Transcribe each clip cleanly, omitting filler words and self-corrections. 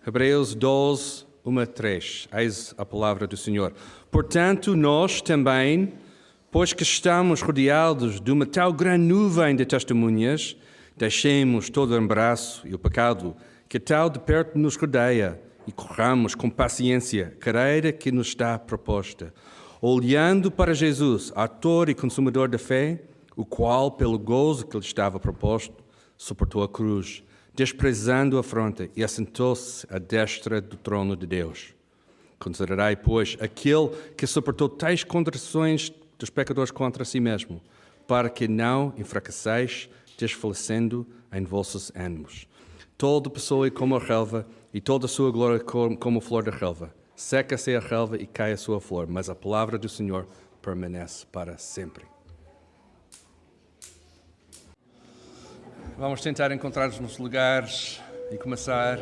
Hebreus 12, 1 a 3. Eis a palavra do Senhor. Portanto, nós também, pois que estamos rodeados de uma tal grande nuvem de testemunhas, deixemos todo o embaraço e o pecado que tal de perto nos rodeia e corramos com paciência a carreira que nos está proposta, olhando para Jesus, autor e consumador da fé, o qual, pelo gozo que lhe estava proposto, suportou a cruz, desprezando a afronta, e assentou-se à destra do trono de Deus. Considerai, pois, aquele que suportou tais contrações dos pecadores contra si mesmo, para que não enfraqueçais, desfalecendo em vossos ânimos. Toda pessoa é como a relva, e toda a sua glória como a flor da relva. Seca-se a relva e cai a sua flor, mas a palavra do Senhor permanece para sempre. Vamos tentar encontrar-nos nos lugares e começar.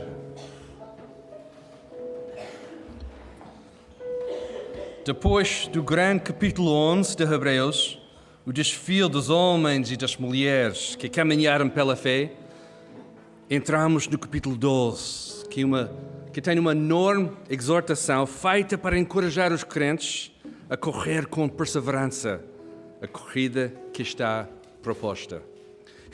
Depois do grande capítulo 11 de Hebreus, o desfile dos homens e das mulheres que caminharam pela fé, entramos no capítulo 12, que tem uma enorme exortação feita para encorajar os crentes a correr com perseverança a corrida que está proposta.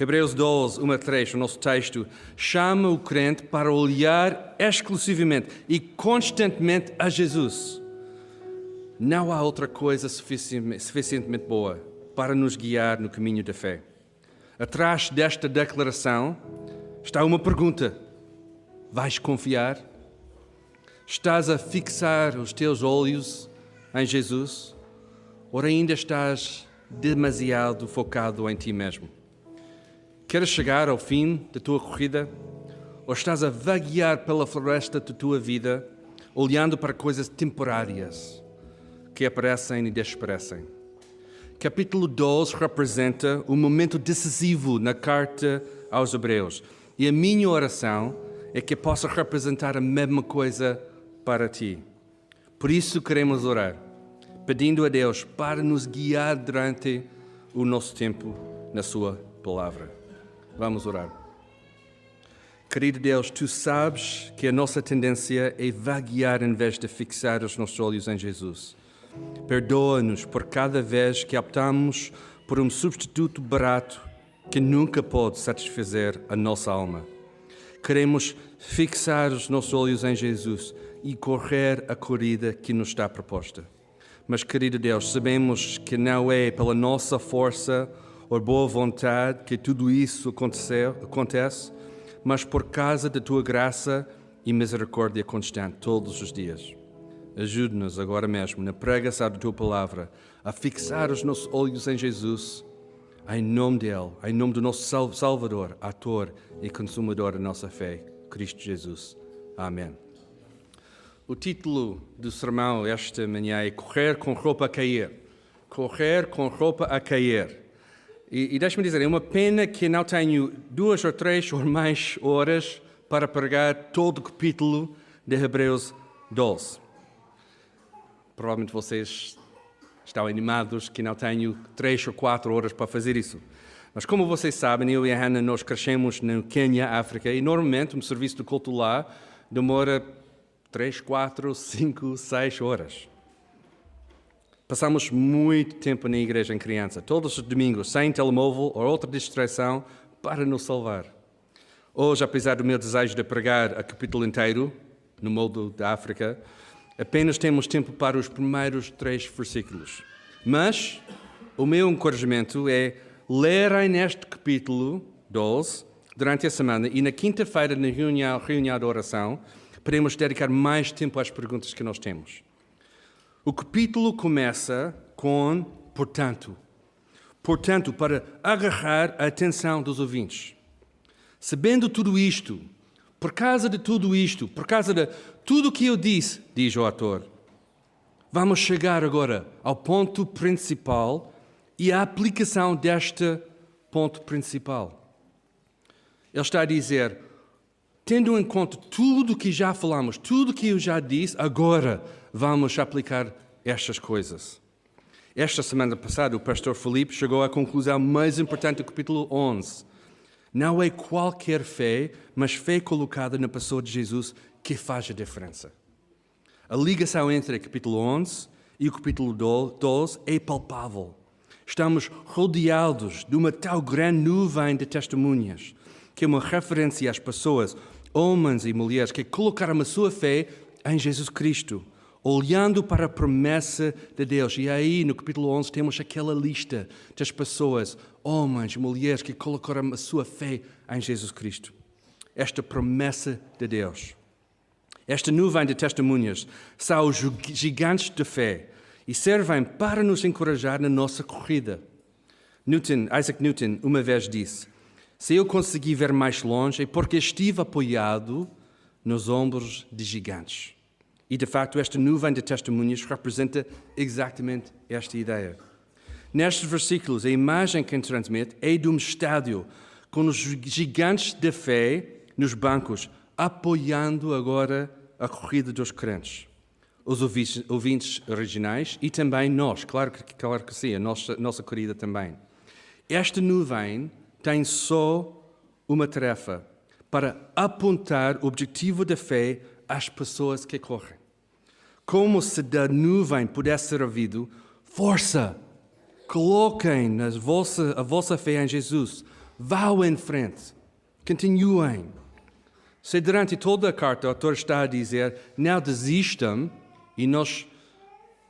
Hebreus 12, 1 a 3, o nosso texto, chama o crente para olhar exclusivamente e constantemente a Jesus. Não há outra coisa suficientemente boa para nos guiar no caminho da fé. Atrás desta declaração está uma pergunta: vais confiar? Estás a fixar os teus olhos em Jesus? Ou ainda estás demasiado focado em ti mesmo? Queres chegar ao fim da tua corrida? Ou estás a vaguear pela floresta da tua vida, olhando para coisas temporárias que aparecem e desaparecem? Capítulo 12 representa um momento decisivo na carta aos Hebreus. E a minha oração é que possa representar a mesma coisa para ti. Por isso queremos orar, pedindo a Deus para nos guiar durante o nosso tempo na sua palavra. Vamos orar. Querido Deus, Tu sabes que a nossa tendência é vaguear em vez de fixar os nossos olhos em Jesus. Perdoa-nos por cada vez que optamos por um substituto barato que nunca pode satisfazer a nossa alma. Queremos fixar os nossos olhos em Jesus e correr a corrida que nos está proposta. Mas, querido Deus, sabemos que não é pela nossa força ou boa vontade que tudo isso acontece, mas por causa da Tua graça e misericórdia constante todos os dias. Ajude-nos agora mesmo, na pregação da Tua palavra, a fixar os nossos olhos em Jesus, em nome dEle, em nome do nosso Salvador, autor e consumador da nossa fé, Cristo Jesus. Amém. O título do sermão esta manhã é Correr com roupa a cair. Correr com roupa a cair. E deixe-me dizer, é uma pena que não tenho 2 ou 3 ou mais horas para pregar todo o capítulo de Hebreus 12. Provavelmente vocês estão animados que não tenho 3 ou 4 horas para fazer isso. Mas como vocês sabem, eu e a Hannah, nós crescemos no Quênia, África, e normalmente um serviço de culto lá demora 3, 4, 5, 6 horas. Passamos muito tempo na igreja em criança, todos os domingos, sem telemóvel ou outra distração para nos salvar. Hoje, apesar do meu desejo de pregar a capítulo inteiro, no modo da África, apenas temos tempo para os primeiros 3 versículos. Mas o meu encorajamento é lerem neste capítulo 12 durante a semana e na quinta-feira, na reunião de oração, podemos dedicar mais tempo às perguntas que nós temos. O capítulo começa com portanto. Portanto, para agarrar a atenção dos ouvintes. Sabendo tudo isto, por causa de tudo isto, por causa de tudo o que eu disse, diz o autor, vamos chegar agora ao ponto principal e à aplicação deste ponto principal. Ele está a dizer, tendo em conta tudo o que já falamos, tudo o que eu já disse, agora vamos aplicar estas coisas. Esta semana passada, o pastor Felipe chegou à conclusão mais importante do capítulo 11. Não é qualquer fé, mas fé colocada na pessoa de Jesus que faz a diferença. A ligação entre o capítulo 11 e o capítulo 12 é palpável. Estamos rodeados de uma tal grande nuvem de testemunhas, que é uma referência às pessoas, homens e mulheres, que colocaram a sua fé em Jesus Cristo, olhando para a promessa de Deus. E aí, no capítulo 11, temos aquela lista das pessoas, homens e mulheres, que colocaram a sua fé em Jesus Cristo. Esta promessa de Deus. Esta nuvem de testemunhas são os gigantes de fé e servem para nos encorajar na nossa corrida. Isaac Newton uma vez disse: se eu consegui ver mais longe é porque estive apoiado nos ombros de gigantes. E, de facto, esta nuvem de testemunhas representa exatamente esta ideia. Nestes versículos, a imagem que transmite é de um estádio com os gigantes de fé nos bancos, apoiando agora a corrida dos crentes. Os ouvintes originais e também nós, claro que sim, a nossa corrida também. Esta nuvem tem só uma tarefa: para apontar o objetivo da fé às pessoas que correm. Como se da nuvem pudesse ser ouvido: força, coloquem a vossa fé em Jesus, vão em frente, continuem. Se durante toda a carta o autor está a dizer: não desistam, e nós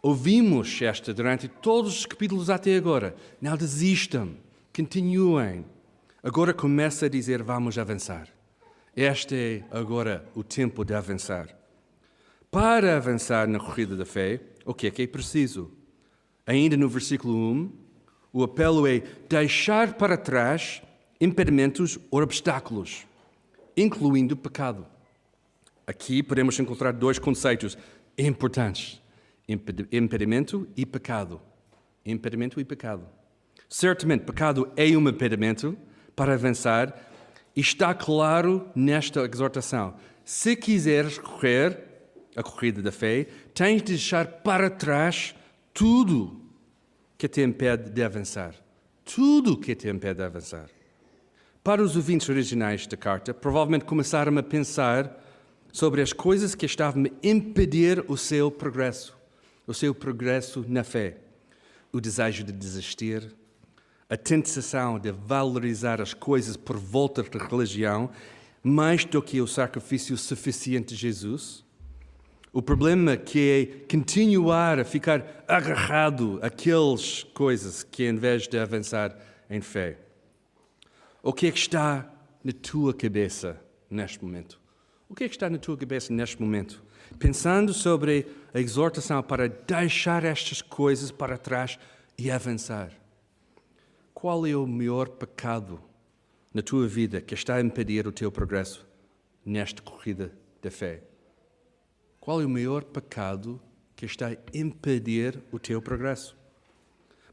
ouvimos esta durante todos os capítulos até agora, não desistam, continuem. Agora começa a dizer: vamos avançar. Este é agora o tempo de avançar. Para avançar na corrida da fé, o que é preciso? Ainda no versículo 1, o apelo é deixar para trás impedimentos ou obstáculos, incluindo o pecado. Aqui podemos encontrar dois conceitos importantes: impedimento e pecado. Impedimento e pecado. Certamente, pecado é um impedimento para avançar, e está claro nesta exortação. Se quiseres correr a corrida da fé, tens de deixar para trás tudo que te impede de avançar. Tudo que te impede de avançar. Para os ouvintes originais da carta, provavelmente começaram a pensar sobre as coisas que estavam a impedir o seu progresso na fé. O desejo de desistir, a tentação de valorizar as coisas por volta da religião mais do que o sacrifício suficiente de Jesus. O problema que é continuar a ficar agarrado àquelas coisas que, em vez de avançar em fé. O que é que está na tua cabeça neste momento? O que é que está na tua cabeça neste momento? Pensando sobre a exortação para deixar estas coisas para trás e avançar. Qual é o maior pecado na tua vida que está a impedir o teu progresso nesta corrida da fé? Qual é o maior pecado que está a impedir o teu progresso?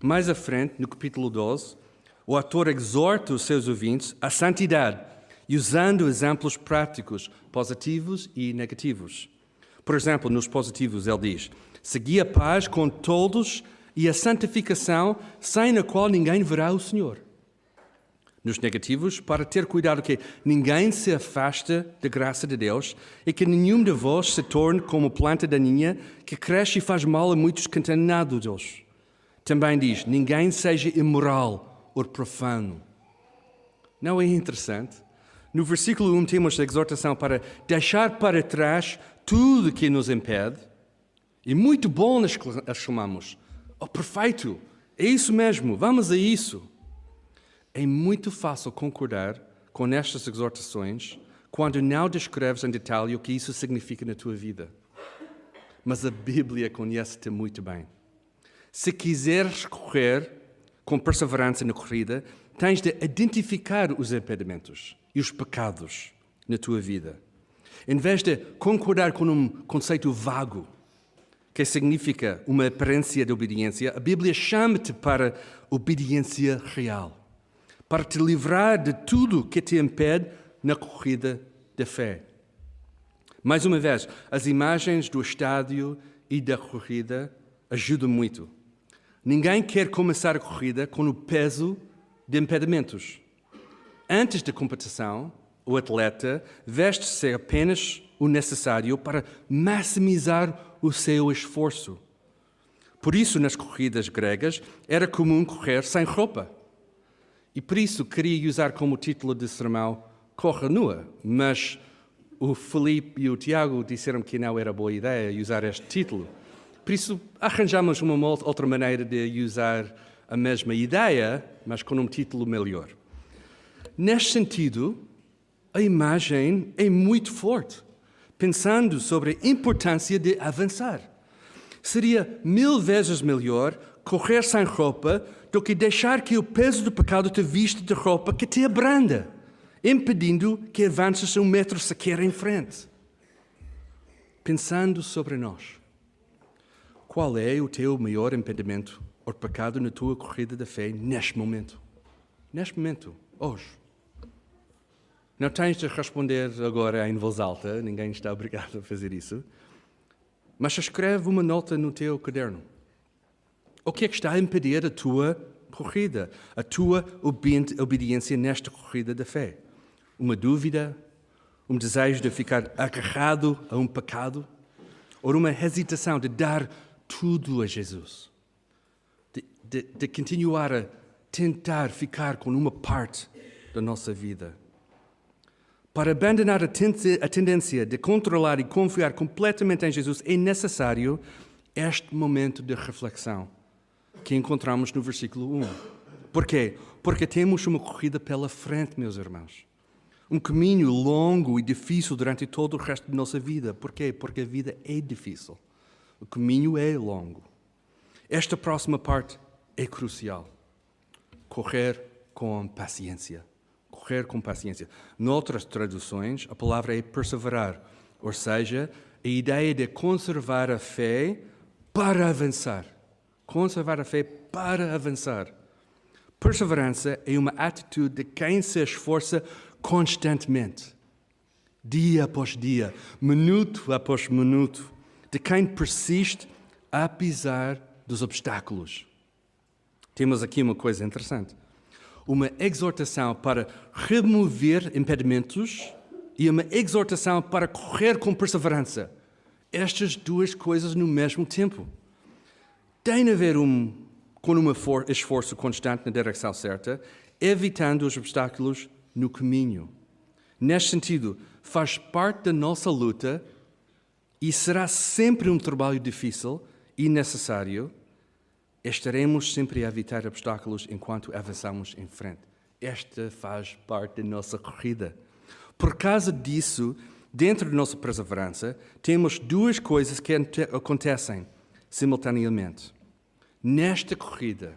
Mais à frente, no capítulo 12, o autor exorta os seus ouvintes à santidade, usando exemplos práticos, positivos e negativos. Por exemplo, nos positivos ele diz: segui a paz com todos e a santificação, sem a qual ninguém verá o Senhor. Nos negativos, para ter cuidado que ninguém se afasta da graça de Deus e que nenhum de vós se torne como planta daninha que cresce e faz mal a muitos contaminados. Também diz: ninguém seja imoral ou profano. Não é interessante? No versículo 1 temos a exortação para deixar para trás tudo que nos impede. E muito bom nós chamamos: oh, perfeito, é isso mesmo, vamos a isso. É muito fácil concordar com estas exortações quando não descreves em detalhe o que isso significa na tua vida. Mas a Bíblia conhece-te muito bem. Se quiseres correr com perseverança na corrida, tens de identificar os impedimentos e os pecados na tua vida. Em vez de concordar com um conceito vago, que significa uma aparência de obediência, a Bíblia chama-te para obediência real, para te livrar de tudo que te impede na corrida da fé. Mais uma vez, as imagens do estádio e da corrida ajudam muito. Ninguém quer começar a corrida com o peso de impedimentos. Antes da competição, o atleta veste-se apenas o necessário para maximizar o seu esforço. Por isso, nas corridas gregas, era comum correr sem roupa. E por isso queria usar como título de sermão Corra Nua, mas o Filipe e o Tiago disseram que não era boa ideia usar este título. Por isso, arranjamos uma outra maneira de usar a mesma ideia, mas com um título melhor. Neste sentido, a imagem é muito forte, pensando sobre a importância de avançar. Seria 1000 vezes melhor correr sem roupa do que deixar que o peso do pecado te vista de roupa que te abranda, impedindo que avances 1 metro sequer em frente. Pensando sobre nós, qual é o teu maior impedimento ou pecado na tua corrida da fé neste momento? Neste momento, hoje. Não tens de responder agora em voz alta, ninguém está obrigado a fazer isso. Mas escreve uma nota no teu caderno. O que é que está a impedir a tua corrida, a tua obediência nesta corrida da fé? Uma dúvida, um desejo de ficar agarrado a um pecado, ou uma hesitação de dar tudo a Jesus, de continuar a tentar ficar com uma parte da nossa vida. Para abandonar a tendência de controlar e confiar completamente em Jesus, é necessário este momento de reflexão que encontramos no versículo 1. Por quê? Porque temos uma corrida pela frente, meus irmãos. Um caminho longo e difícil durante todo o resto da nossa vida. Por quê? Porque a vida é difícil. O caminho é longo. Esta próxima parte é crucial. Correr com paciência. Correr com paciência. Noutras traduções, a palavra é perseverar. Ou seja, a ideia de conservar a fé para avançar. Conservar a fé para avançar. Perseverança é uma atitude de quem se esforça constantemente. Dia após dia, minuto após minuto. De quem persiste apesar dos obstáculos. Temos aqui uma coisa interessante. Uma exortação para remover impedimentos e uma exortação para correr com perseverança. Estas duas coisas no mesmo tempo. Tem a ver com um esforço constante na direção certa, evitando os obstáculos no caminho. Neste sentido, faz parte da nossa luta e será sempre um trabalho difícil e necessário. Estaremos sempre a evitar obstáculos enquanto avançamos em frente. Esta faz parte da nossa corrida. Por causa disso, dentro da nossa perseverança, temos duas coisas que acontecem simultaneamente. Nesta corrida,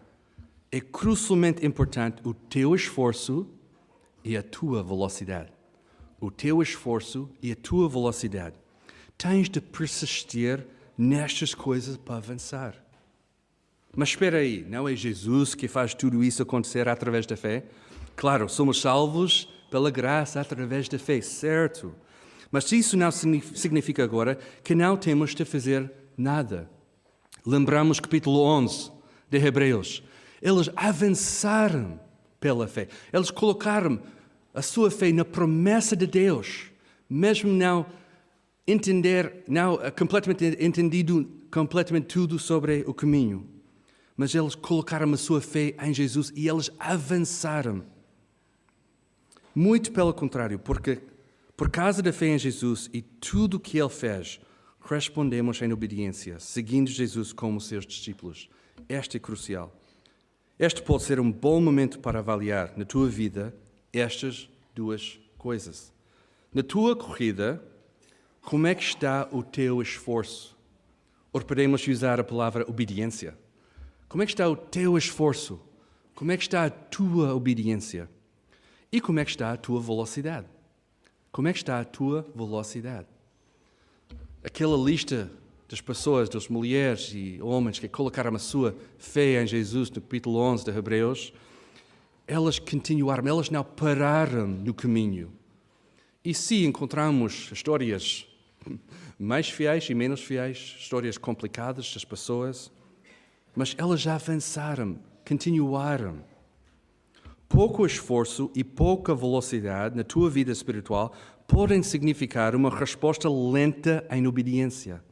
é crucialmente importante o teu esforço e a tua velocidade. O teu esforço e a tua velocidade. Tens de persistir nestas coisas para avançar. Mas espera aí, não é Jesus que faz tudo isso acontecer através da fé? Claro, somos salvos pela graça através da fé, certo. Mas isso não significa agora que não temos de fazer nada. Lembramos capítulo 11 de Hebreus. Eles avançaram pela fé. Eles colocaram a sua fé na promessa de Deus, mesmo não entendido completamente tudo sobre o caminho. Mas eles colocaram a sua fé em Jesus e eles avançaram. Muito pelo contrário, porque por causa da fé em Jesus e tudo o que Ele fez, respondemos em obediência, seguindo Jesus como seus discípulos. Este é crucial. Este pode ser um bom momento para avaliar na tua vida estas duas coisas. Na tua corrida, como é que está o teu esforço? Ou podemos usar a palavra obediência. Como é que está o teu esforço? Como é que está a tua obediência? E como é que está a tua velocidade? Como é que está a tua velocidade? Aquela lista das pessoas, das mulheres e homens que colocaram a sua fé em Jesus no capítulo 11 de Hebreus, elas continuaram, elas não pararam no caminho. E se encontramos histórias mais fiéis e menos fiéis, histórias complicadas das pessoas, mas elas já avançaram, continuaram. pouco esforço e pouca velocidade na tua vida espiritual podem significar uma resposta lenta em obediência.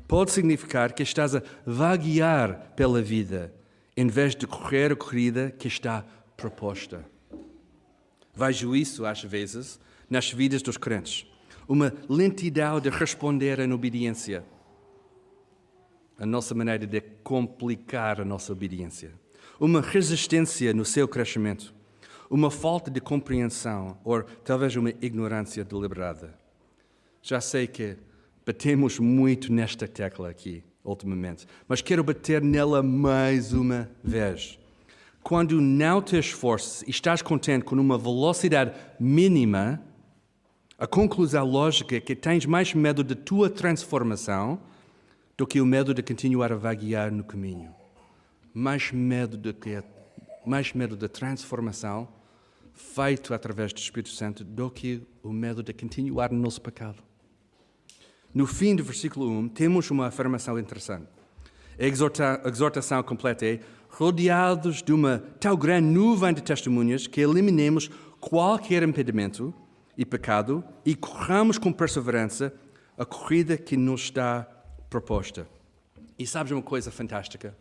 Pode significar que estás a vaguear pela vida, em vez de correr a corrida que está proposta. Vejo isso, às vezes, nas vidas dos crentes. Uma lentidão de responder em obediência. A nossa maneira de complicar a nossa obediência. Uma resistência no seu crescimento. Uma falta de compreensão, ou talvez uma ignorância deliberada. Já sei que batemos muito nesta tecla aqui, ultimamente, mas quero bater nela mais uma vez. Quando não te esforças e estás contente com uma velocidade mínima, a conclusão lógica é que tens mais medo da tua transformação do que o medo de continuar a vaguear no caminho. Mais medo da transformação feito através do Espírito Santo do que o medo de continuar no nosso pecado. No fim do versículo 1, temos uma afirmação interessante. A exortação completa é: rodeados de uma tal grande nuvem de testemunhas que eliminemos qualquer impedimento e pecado e corramos com perseverança a corrida que nos está proposta. E sabes uma coisa fantástica?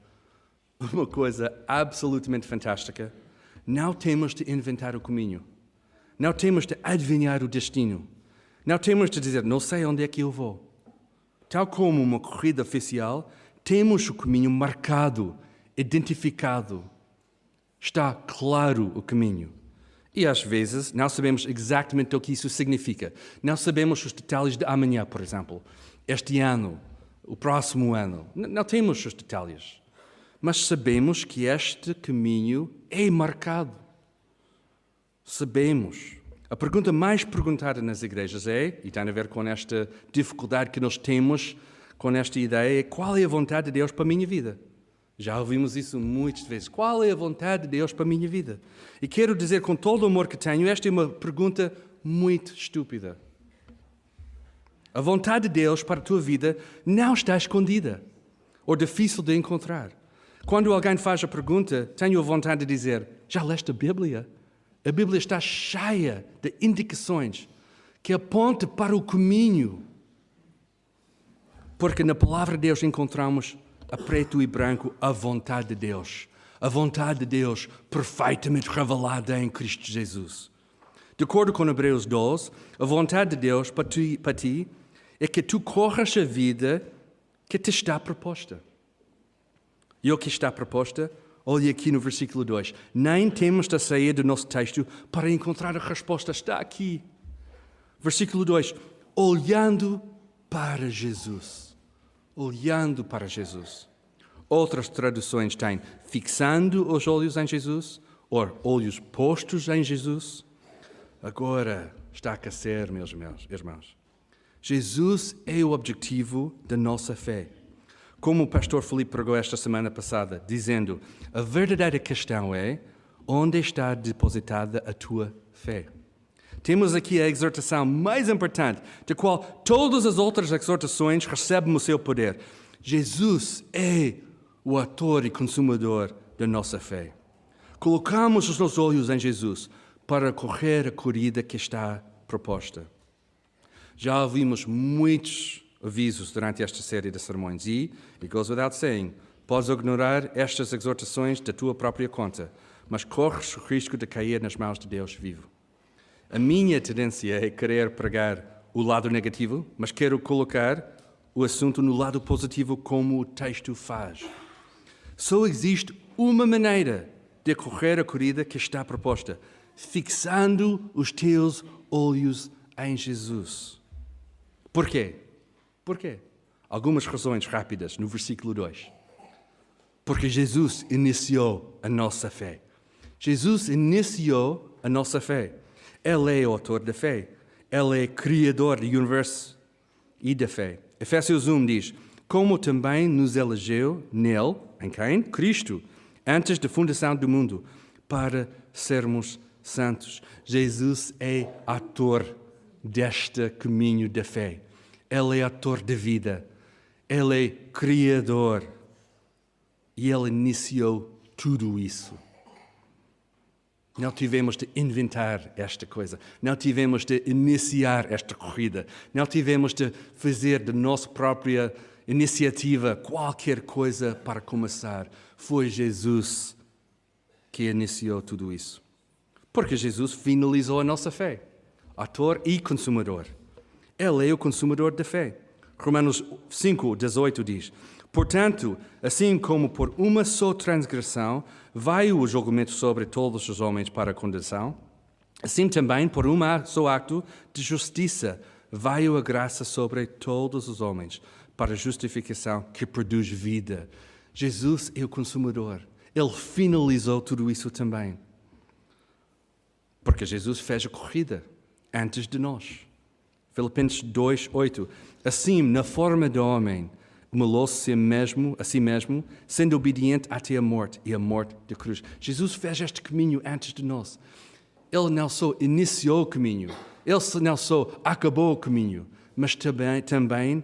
Uma coisa absolutamente fantástica? Não temos de inventar o caminho. Não temos de adivinhar o destino. Não temos de dizer, não sei onde é que eu vou. Tal como uma corrida oficial, temos o caminho marcado, identificado. Está claro o caminho. E às vezes não sabemos exatamente o que isso significa. Não sabemos os detalhes de amanhã, por exemplo. Este ano, o próximo ano. Não temos os detalhes. Mas sabemos que este caminho é marcado. Sabemos. A pergunta mais perguntada nas igrejas é, e tem a ver com esta dificuldade que nós temos com esta ideia, é: qual é a vontade de Deus para a minha vida? Já ouvimos isso muitas vezes. Qual é a vontade de Deus para a minha vida? E quero dizer com todo o amor que tenho, esta é uma pergunta muito estúpida. A vontade de Deus para a tua vida não está escondida ou difícil de encontrar. Quando alguém faz a pergunta, tenho a vontade de dizer: já leste a Bíblia? A Bíblia está cheia de indicações que apontam para o caminho. Porque na palavra de Deus encontramos a preto e branco a vontade de Deus. A vontade de Deus perfeitamente revelada em Cristo Jesus. De acordo com Hebreus 12, a vontade de Deus para ti é que tu corras a vida que te está proposta. E o que está proposta? Olha aqui no versículo 2. Nem temos de sair do nosso texto para encontrar a resposta. Está aqui. Versículo 2. Olhando para Jesus. Olhando para Jesus. Outras traduções têm fixando os olhos em Jesus, ou olhos postos em Jesus. Agora está a aquecer, meus irmãos. Jesus é o objetivo da nossa fé. Como o pastor Filipe pregou esta semana passada, dizendo: a verdadeira questão é: onde está depositada a tua fé? Temos aqui a exortação mais importante, da qual todas as outras exortações recebem o seu poder. Jesus é o autor e consumador da nossa fé. Colocamos os nossos olhos em Jesus para correr a corrida que está proposta. Já ouvimos muitos avisos durante esta série de sermões e, it goes without saying, podes ignorar estas exortações da tua própria conta, mas corres o risco de cair nas mãos de Deus vivo. A minha tendência é querer pregar o lado negativo, mas quero colocar o assunto no lado positivo como o texto faz. Só existe uma maneira de correr a corrida que está proposta: fixando os teus olhos em Jesus. Porquê? Porquê? Algumas razões rápidas no versículo 2. Porque Jesus iniciou a nossa fé. Jesus iniciou a nossa fé. Ele é o autor da fé. Ele é criador do universo e da fé. Efésios 1 diz: como também nos elegeu nele, em quem? Cristo, antes da fundação do mundo, para sermos santos. Jesus é autor deste caminho da fé. Ele é autor da vida. Ele é criador. E Ele iniciou tudo isso. Não tivemos de inventar esta coisa. Não tivemos de iniciar esta corrida. Não tivemos de fazer de nossa própria iniciativa qualquer coisa para começar. Foi Jesus que iniciou tudo isso. Porque Jesus finalizou a nossa fé. Autor e consumador. Ele é o consumador da fé. Romanos 5:18 diz: portanto, assim como por uma só transgressão veio o julgamento sobre todos os homens para a condenação, assim também por um só acto de justiça veio a graça sobre todos os homens para a justificação que produz vida. Jesus é o consumador. Ele finalizou tudo isso também. Porque Jesus fez a corrida antes de nós. Filipenses 2:8. Assim, na forma de homem, humilhou-se a si mesmo, sendo obediente até a morte e a morte da cruz. Jesus fez este caminho antes de nós. Ele não só iniciou o caminho, ele não só acabou o caminho, mas também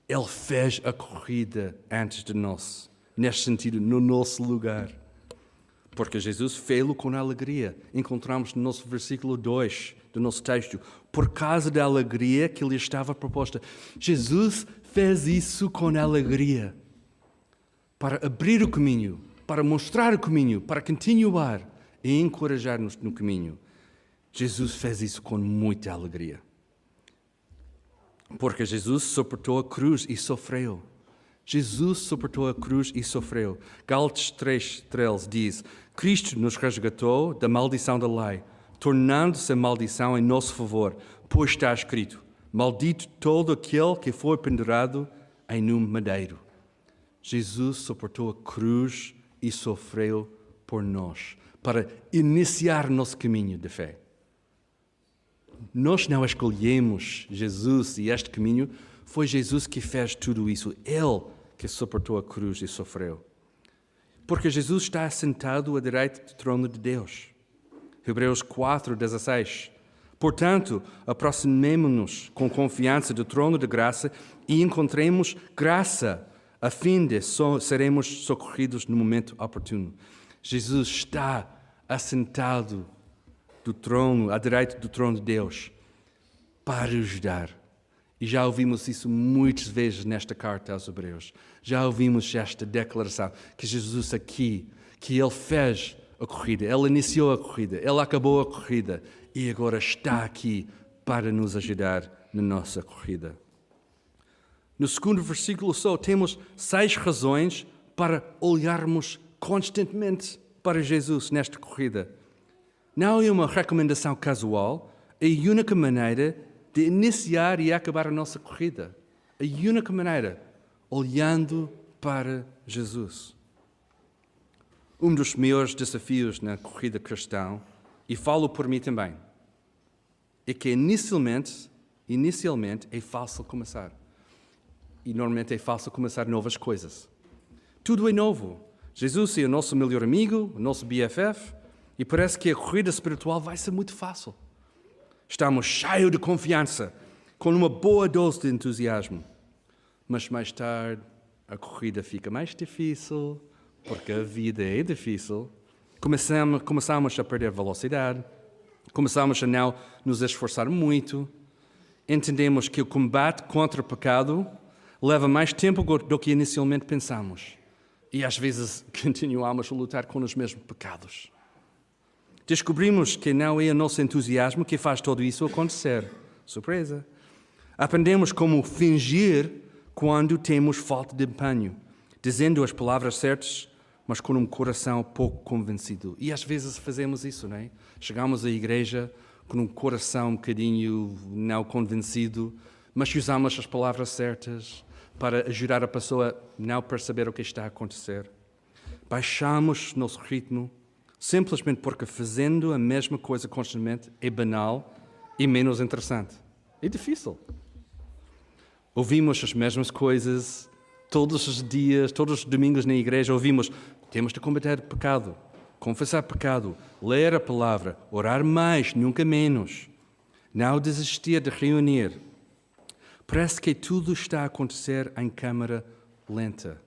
ele fez a corrida antes de nós. Neste sentido, no nosso lugar. Porque Jesus fez-lo com alegria. Encontramos no nosso versículo 2 do nosso texto. Por causa da alegria que lhe estava proposta. Jesus fez isso com alegria. Para abrir o caminho, para mostrar o caminho, para continuar e encorajar-nos no caminho. Jesus fez isso com muita alegria. Porque Jesus suportou a cruz e sofreu. Jesus suportou a cruz e sofreu. Gálatas 3:13 diz: Cristo nos resgatou da maldição da lei, tornando-se a maldição em nosso favor, pois está escrito: maldito todo aquele que foi pendurado em um madeiro. Jesus suportou a cruz e sofreu por nós, para iniciar nosso caminho de fé. Nós não escolhemos Jesus e este caminho, foi Jesus que fez tudo isso. Ele que suportou a cruz e sofreu. Porque Jesus está assentado à direita do trono de Deus. Hebreus 4:16. Portanto, aproximemo-nos com confiança do trono de graça e encontremos graça, a fim de seremos socorridos no momento oportuno. Jesus está assentado do trono, à direita do trono de Deus, para ajudar. E já ouvimos isso muitas vezes nesta carta aos Hebreus. Já ouvimos esta declaração, que Jesus aqui, que Ele fez a corrida, Ele iniciou a corrida, Ele acabou a corrida e agora está aqui para nos ajudar na nossa corrida. No segundo versículo só temos 6 razões para olharmos constantemente para Jesus nesta corrida. Não é uma recomendação casual, é a única maneira de iniciar e acabar a nossa corrida. A única maneira, olhando para Jesus. Um dos maiores desafios na corrida cristã, e falo por mim também, é que inicialmente é fácil começar. E normalmente é fácil começar novas coisas. Tudo é novo. Jesus é o nosso melhor amigo, o nosso BFF, e parece que a corrida espiritual vai ser muito fácil. Estamos cheios de confiança, com uma boa dose de entusiasmo. Mas mais tarde, a corrida fica mais difícil, porque a vida é difícil. Começamos a perder velocidade, começamos a não nos esforçar muito. Entendemos que o combate contra o pecado leva mais tempo do que inicialmente pensamos. E às vezes continuamos a lutar com os mesmos pecados. Descobrimos que não é o nosso entusiasmo que faz tudo isso acontecer. Surpresa! Aprendemos como fingir quando temos falta de empenho, dizendo as palavras certas, mas com um coração pouco convencido. E às vezes fazemos isso, não é? Chegamos à igreja com um coração um bocadinho não convencido, mas usamos as palavras certas para ajudar a pessoa a não perceber o que está a acontecer. Baixamos nosso ritmo, simplesmente porque fazendo a mesma coisa constantemente é banal e menos interessante. É difícil. Ouvimos as mesmas coisas todos os dias, todos os domingos na igreja, ouvimos: temos de combater o pecado, confessar pecado, ler a palavra, orar mais, nunca menos, não desistir de reunir. Parece que tudo está a acontecer em câmara lenta.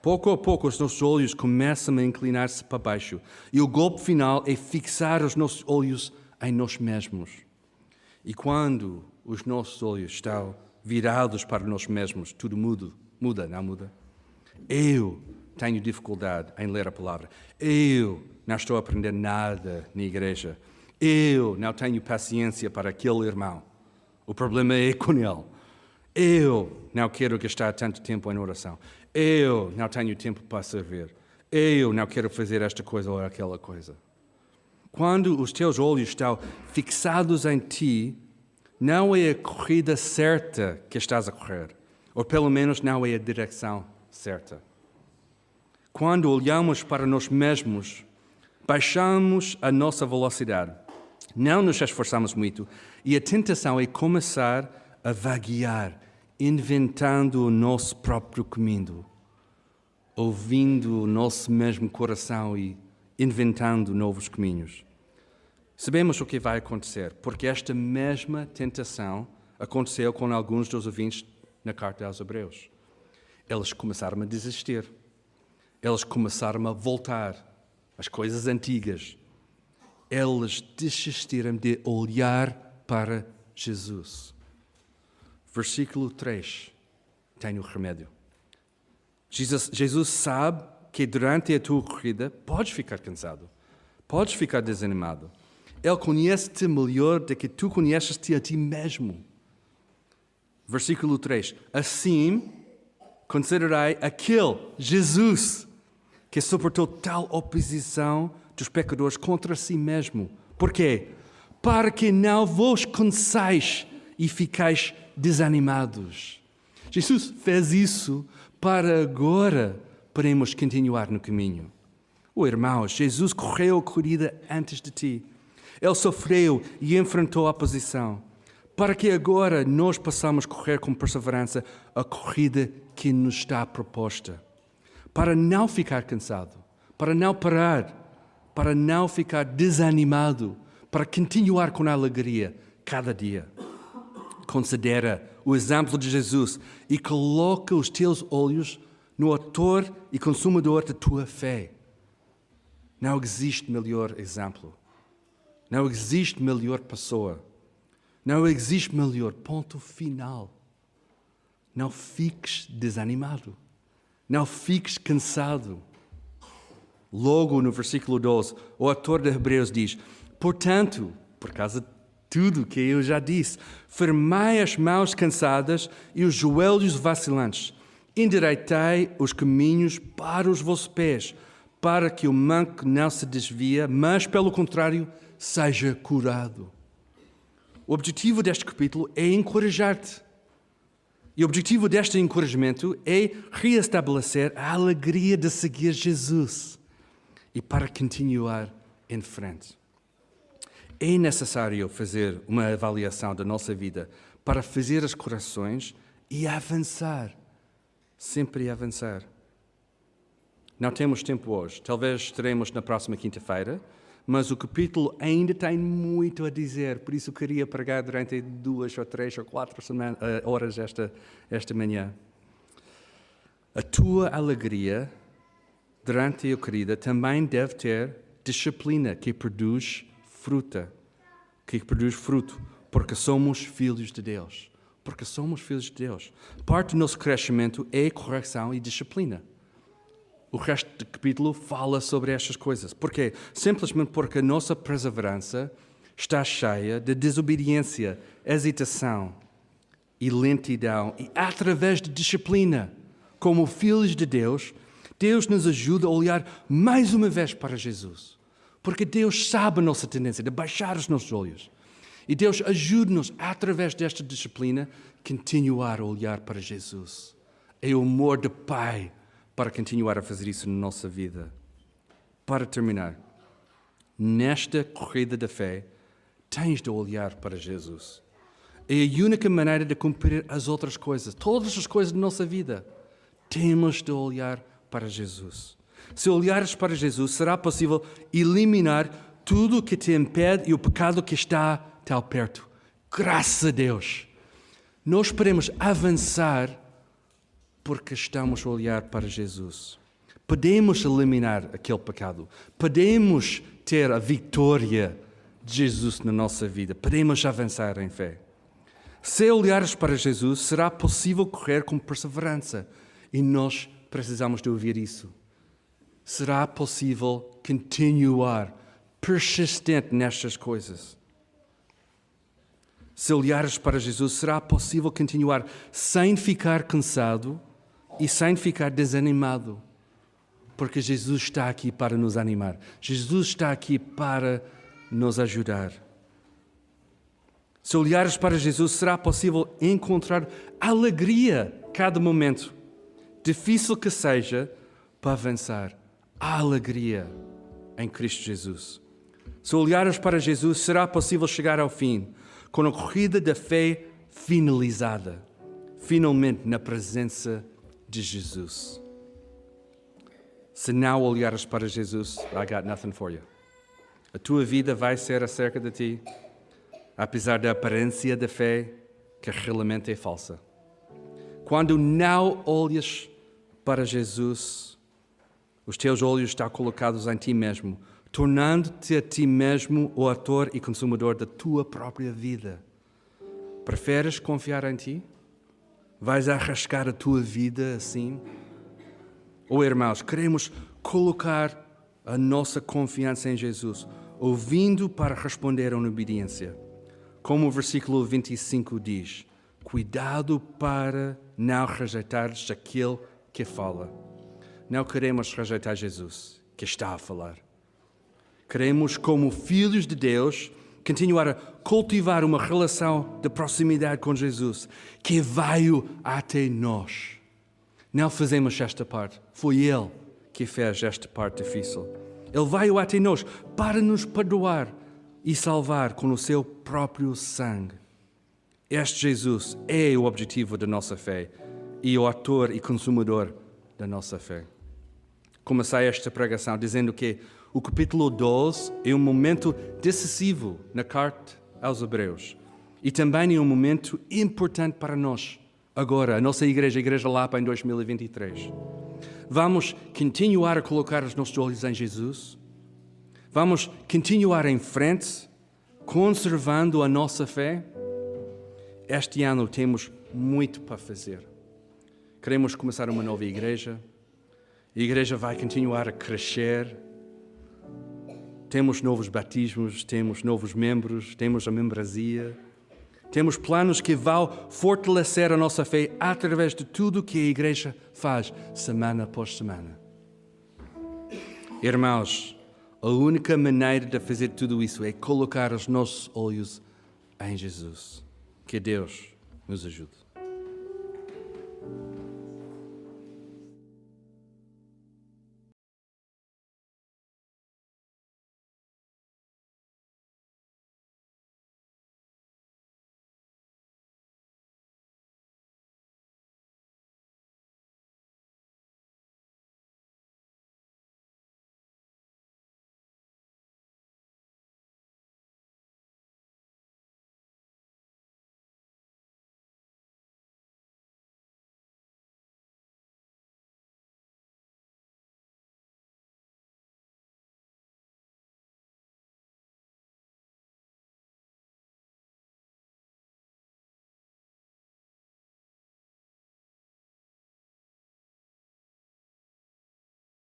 Pouco a pouco os nossos olhos começam a inclinar-se para baixo e o golpe final é fixar os nossos olhos em nós mesmos. E quando os nossos olhos estão virados para nós mesmos, tudo muda, não muda? Eu tenho dificuldade em ler a palavra. Eu não estou a aprender nada na igreja. Eu não tenho paciência para aquele irmão. O problema é com ele. Eu não quero gastar tanto tempo em oração. Eu não tenho tempo para servir. Eu não quero fazer esta coisa ou aquela coisa. Quando os teus olhos estão fixados em ti, não é a corrida certa que estás a correr. Ou pelo menos não é a direção certa. Quando olhamos para nós mesmos, baixamos a nossa velocidade. Não nos esforçamos muito. E a tentação é começar a vaguear, inventando o nosso próprio caminho, ouvindo o nosso mesmo coração e inventando novos caminhos. Sabemos o que vai acontecer, porque esta mesma tentação aconteceu com alguns dos ouvintes na carta aos Hebreus. Eles começaram a desistir. Eles começaram a voltar às coisas antigas. Eles desistiram de olhar para Jesus. Versículo 3 tem o remédio. Jesus sabe que durante a tua corrida podes ficar cansado, podes ficar desanimado. Ele conhece-te melhor do que tu conheces-te a ti mesmo. Versículo 3. Assim, considerai aquele Jesus que suportou tal oposição dos pecadores contra si mesmo. Porquê? Para que não vos cansais e ficais desanimados. Jesus fez isso para agora podemos continuar no caminho. Irmãos, Jesus correu a corrida antes de ti. Ele sofreu e enfrentou a oposição, para que agora nós possamos correr com perseverança a corrida que nos está proposta. Para não ficar cansado, para não parar, para não ficar desanimado, para continuar com alegria cada dia. Considera o exemplo de Jesus e coloca os teus olhos no autor e consumador da tua fé. Não existe melhor exemplo. Não existe melhor pessoa. Não existe melhor ponto final. Não fiques desanimado. Não fiques cansado. Logo no versículo 12, o autor de Hebreus diz: portanto, por causa de tudo que eu já disse, firmai as mãos cansadas e os joelhos vacilantes. Endireitai os caminhos para os vossos pés, para que o manco não se desvia, mas, pelo contrário, seja curado. O objetivo deste capítulo é encorajar-te. E o objetivo deste encorajamento é reestabelecer a alegria de seguir Jesus e para continuar em frente. É necessário fazer uma avaliação da nossa vida para fazer as correções e avançar. Sempre avançar. Não temos tempo hoje. Talvez estaremos na próxima quinta-feira, mas o capítulo ainda tem muito a dizer, por isso eu queria pregar durante 2 ou 3 ou 4 horas esta manhã. A tua alegria durante a corrida também deve ter disciplina que produz fruto, porque somos filhos de Deus. Porque somos filhos de Deus. Parte do nosso crescimento é correção e disciplina. O resto do capítulo fala sobre estas coisas. Porquê? Simplesmente porque a nossa perseverança está cheia de desobediência, hesitação e lentidão. E através de disciplina, como filhos de Deus, Deus nos ajuda a olhar mais uma vez para Jesus. Porque Deus sabe a nossa tendência de baixar os nossos olhos. E Deus ajuda-nos, através desta disciplina, a continuar a olhar para Jesus. É o amor do Pai para continuar a fazer isso na nossa vida. Para terminar, nesta corrida da fé, tens de olhar para Jesus. É a única maneira de cumprir as outras coisas, todas as coisas da nossa vida. Temos de olhar para Jesus. Se olhares para Jesus, será possível eliminar tudo o que te impede e o pecado que está tão perto. Graças a Deus. Nós podemos avançar porque estamos a olhar para Jesus. Podemos eliminar aquele pecado. Podemos ter a vitória de Jesus na nossa vida. Podemos avançar em fé. Se olhares para Jesus, será possível correr com perseverança. E nós precisamos de ouvir isso. Será possível continuar persistente nestas coisas. Se olhares para Jesus, será possível continuar sem ficar cansado e sem ficar desanimado. Porque Jesus está aqui para nos animar. Jesus está aqui para nos ajudar. Se olhares para Jesus, será possível encontrar alegria cada momento. Difícil que seja, para avançar. Há alegria em Cristo Jesus. Se olhares para Jesus, será possível chegar ao fim, com a corrida da fé finalizada, finalmente na presença de Jesus. Se não olhares para Jesus, I got nothing for you. A tua vida vai ser acerca de ti, apesar da aparência da fé, que realmente é falsa. Quando não olhas para Jesus, os teus olhos estão colocados em ti mesmo, tornando-te a ti mesmo o autor e consumador da tua própria vida. Preferes confiar em ti? Vais arriscar a tua vida assim? Ou, irmãos, queremos colocar a nossa confiança em Jesus, ouvindo para responder em obediência. Como o versículo 25 diz, cuidado para não rejeitares aquele que fala. Não queremos rejeitar Jesus, que está a falar. Queremos, como filhos de Deus, continuar a cultivar uma relação de proximidade com Jesus, que veio até nós. Não fazemos esta parte. Foi Ele que fez esta parte difícil. Ele veio até nós para nos perdoar e salvar com o seu próprio sangue. Este Jesus é o objetivo da nossa fé e o autor e consumador da nossa fé. Comecei esta pregação dizendo que o capítulo 12 é um momento decisivo na carta aos Hebreus e também é um momento importante para nós. Agora, a nossa igreja, a Igreja Lapa, em 2023. Vamos continuar a colocar os nossos olhos em Jesus? Vamos continuar em frente, conservando a nossa fé? Este ano temos muito para fazer. Queremos começar uma nova igreja. A igreja vai continuar a crescer. Temos novos batismos, temos novos membros, temos a membresia. Temos planos que vão fortalecer a nossa fé através de tudo que a igreja faz, semana após semana. Irmãos, a única maneira de fazer tudo isso é colocar os nossos olhos em Jesus. Que Deus nos ajude.